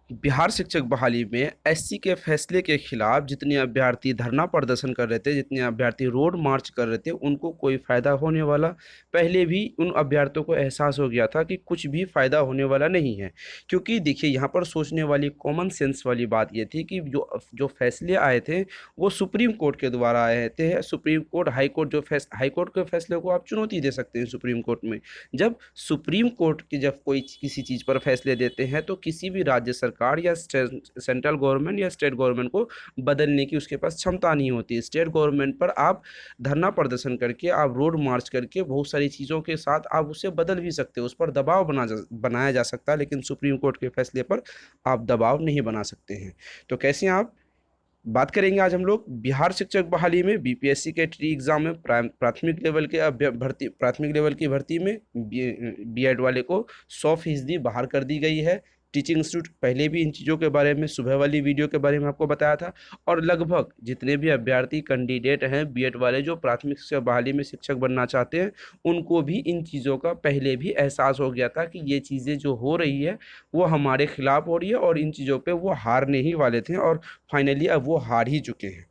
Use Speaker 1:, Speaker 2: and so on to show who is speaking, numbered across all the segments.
Speaker 1: बिहार शिक्षक बहाली में एससी के फैसले के खिलाफ जितने अभ्यर्थी धरना प्रदर्शन कर रहे थे, जितने अभ्यर्थी रोड मार्च कर रहे थे, उनको कोई फ़ायदा होने वाला पहले भी उन अभ्यर्थियों को एहसास हो गया था कि कुछ भी फ़ायदा होने वाला नहीं है। क्योंकि देखिए, यहाँ पर सोचने वाली कॉमन सेंस वाली बात ये थी कि जो फैसले आए थे वो सुप्रीम कोर्ट के द्वारा आए थे। Supreme court, high court, high court के फैसले को आप चुनौती दे सकते हैं सुप्रीम कोर्ट में। जब सुप्रीम कोर्ट की जब कोई किसी चीज़ पर फैसले देते हैं तो किसी भी राज्य सरकार या सेंट्रल गवर्नमेंट या स्टेट गवर्नमेंट को बदलने की उसके पास क्षमता नहीं होती। स्टेट गवर्नमेंट पर आप धरना प्रदर्शन करके, आप रोड मार्च करके बहुत सारी चीज़ों के साथ आप उसे बदल भी सकते हो, उस पर दबाव बनाया जा सकता है, लेकिन सुप्रीम कोर्ट के फैसले पर आप दबाव नहीं बना सकते हैं। तो कैसे आप बात करेंगे आज हम लोग बिहार शिक्षक बहाली में बीपीएससी के ट्री एग्जाम में प्राथमिक लेवल के भर्ती, प्राथमिक लेवल की भर्ती में बीएड वाले को 100% बाहर कर दी गई है। टीचिंग इंस्टीट्यूट पहले भी इन चीज़ों के बारे में सुबह वाली वीडियो के बारे में आपको बताया था। और लगभग जितने भी अभ्यर्थी कैंडिडेट हैं बीएड वाले जो प्राथमिक शिक्षा बहाली में शिक्षक बनना चाहते हैं, उनको भी इन चीज़ों का पहले भी एहसास हो गया था कि ये चीज़ें जो हो रही है वो हमारे खिलाफ हो रही है और इन चीज़ों पे वो हारने ही वाले थे और फाइनली अब वो हार ही चुके हैं।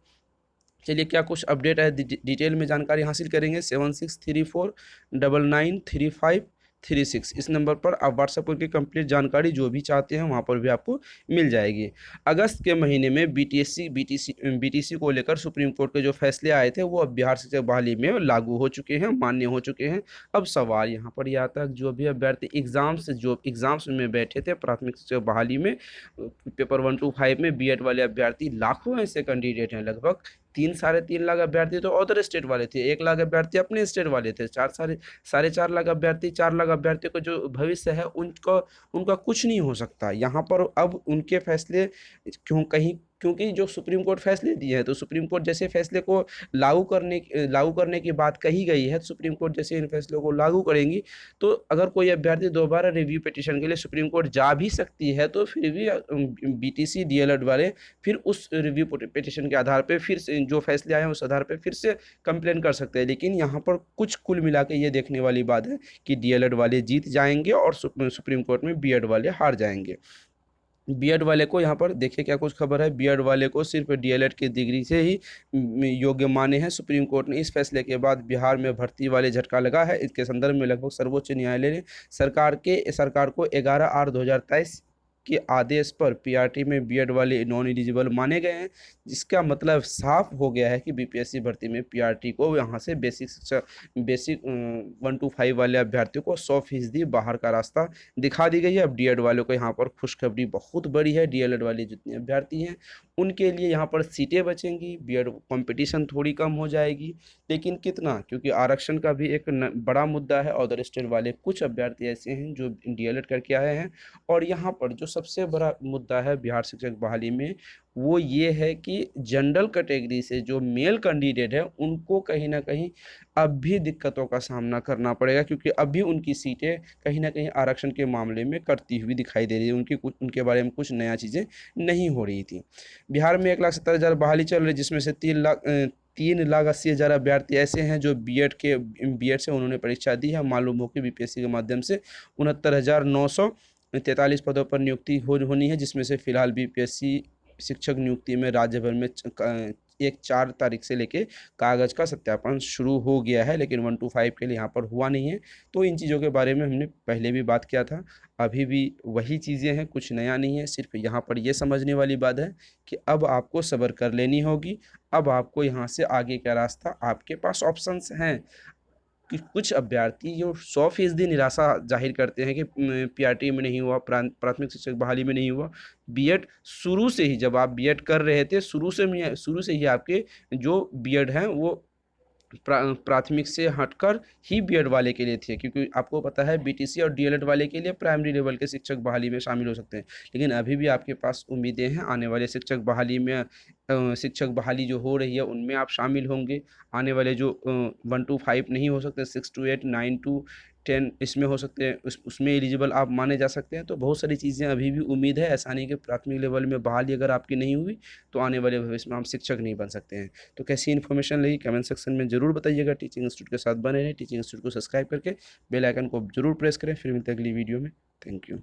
Speaker 1: चलिए, क्या कुछ अपडेट है डिटेल में जानकारी हासिल करेंगे। 7634993536 इस नंबर पर आप व्हाट्सएप करके कंप्लीट जानकारी जो भी चाहते हैं वहाँ पर भी आपको मिल जाएगी। अगस्त के महीने में बीटीसी को लेकर सुप्रीम कोर्ट के जो फैसले आए थे वो अब बिहार शिक्षक बहाली में लागू हो चुके हैं, मान्य हो चुके हैं। अब सवाल यहाँ पर यह आता है, जो भी अभ्यर्थी एग्जाम्स में बैठे थे प्राथमिक शिक्षक बहाली में, पेपर 1 to 5 में बीएड वाले अभ्यर्थी लाखों ऐसे कैंडिडेट हैं, लगभग 3-3.5 लाख अभ्यर्थी तो अदर स्टेट वाले थे, 1 लाख अभ्यर्थी अपने स्टेट वाले थे, 4-4.5 लाख अभ्यर्थी, 4 लाख अभ्यर्थी को जो भविष्य है उनका उनका कुछ नहीं हो सकता। यहाँ पर अब उनके फैसले क्योंकि जो सुप्रीम कोर्ट फैसले दिए हैं, तो सुप्रीम कोर्ट जैसे फैसले को लागू करने की बात कही गई है, सुप्रीम कोर्ट जैसे इन फैसलों को लागू करेंगी तो अगर कोई अभ्यर्थी दोबारा रिव्यू पिटिशन के लिए सुप्रीम कोर्ट जा भी सकती है, तो फिर भी बीटीसी डीएलएड वाले फिर उस रिव्यू पिटिशन के आधार पे फिर से जो फैसले आए हैं उस आधार पे फिर से कंप्लेन कर सकते हैं। लेकिन यहाँ पर कुछ कुल मिला के ये देखने वाली बात है कि डीएलएड वाले जीत जाएंगे और सुप्रीम कोर्ट में बीएड वाले हार जाएंगे। बीएड वाले को यहाँ पर देखिए क्या कुछ खबर है। बीएड वाले को सिर्फ डीएलएड की डिग्री से ही योग्य माने हैं सुप्रीम कोर्ट ने। इस फैसले के बाद बिहार में भर्ती वाले झटका लगा है। इसके संदर्भ में लगभग सर्वोच्च न्यायालय ने सरकार को 11/8/2023 के आदेश पर पीआरटी में बीएड वाले नॉन एलिजिबल माने गए हैं, जिसका मतलब साफ हो गया है कि बीपीएससी भर्ती में पीआरटी को यहाँ से बेसिक 1 to 5 वाले अभ्यर्थियों को 100% बाहर का रास्ता दिखा दी गई है। अब डीएड वालों को यहाँ पर खुशखबरी बहुत बड़ी है। डीएलएड वाले जितने अभ्यर्थी हैं उनके लिए यहाँ पर सीटें बचेंगी, बीएड कंपटीशन थोड़ी कम हो जाएगी, लेकिन कितना, क्योंकि आरक्षण का भी एक बड़ा मुद्दा है। अदर स्टेट वाले कुछ अभ्यर्थी ऐसे हैं जो डीएलएड करके आए हैं। और यहाँ पर जो सबसे बड़ा मुद्दा है बिहार शिक्षक बहाली में वो ये है कि जनरल कैटेगरी से जो मेल कैंडिडेट है उनको कहीं ना कहीं अब भी दिक्कतों का सामना करना पड़ेगा, क्योंकि अभी उनकी सीटें कहीं ना कहीं आरक्षण के मामले में कटती हुई दिखाई दे रही है। उनके बारे में कुछ नया चीज़ें नहीं हो रही थी। बिहार में 1,70,000 बहाली चल रही, जिसमें से 3,80,000 अभ्यर्थी ऐसे हैं जो बीएड से उन्होंने परीक्षा दी है। मालूम हो कि बीपीएससी के माध्यम से 69,943 पदों पर नियुक्ति होनी है, जिसमें से फिलहाल बीपीएससी शिक्षक नियुक्ति में राज्य भर में 4 तारीख से लेके कागज का सत्यापन शुरू हो गया है, लेकिन 1 to 5 के लिए यहाँ पर हुआ नहीं है। तो इन चीज़ों के बारे में हमने पहले भी बात किया था, अभी भी वही चीज़ें हैं, कुछ नया नहीं है। सिर्फ यहाँ पर ये समझने वाली बात है कि अब आपको सब्र कर लेनी होगी। अब आपको यहाँ से आगे का रास्ता, आपके पास ऑप्शंस हैं। कि कुछ अभ्यर्थी जो 100% निराशा जाहिर करते हैं कि पीआरटी में नहीं हुआ, प्राथमिक शिक्षक बहाली में नहीं हुआ। बीएड शुरू से ही, जब आप बीएड कर रहे थे, शुरू से ही आपके जो बीएड हैं वो प्राथमिक से हटकर ही बीएड वाले के लिए थे, क्योंकि आपको पता है बीटीसी और डीएलएड वाले के लिए प्राइमरी लेवल के शिक्षक बहाली में शामिल हो सकते हैं। लेकिन अभी भी आपके पास उम्मीदें हैं, आने वाले शिक्षक बहाली में शिक्षक बहाली जो हो रही है उनमें आप शामिल होंगे। आने वाले जो 1 to 5 नहीं हो सकते, 6 to 8, 9 to 10 इसमें हो सकते हैं, उसमें एलिजिबल आप माने जा सकते हैं। तो बहुत सारी चीज़ें अभी भी उम्मीद है। ऐसा नहीं कि प्राथमिक लेवल में बहाली अगर आपकी नहीं हुई तो आने वाले भविष्य में हम शिक्षक नहीं बन सकते हैं। तो कैसी इन्फॉर्मेशन लगी कमेंट सेक्शन में ज़रूर बताइएगा। टीचिंग इंस्टीट्यूट के साथ बने रहें, टीचिंग इंस्टीट्यूट को सब्सक्राइब करके बेल आइकन को जरूर प्रेस करें। फिर मिलते हैं अगली वीडियो में। Thank you.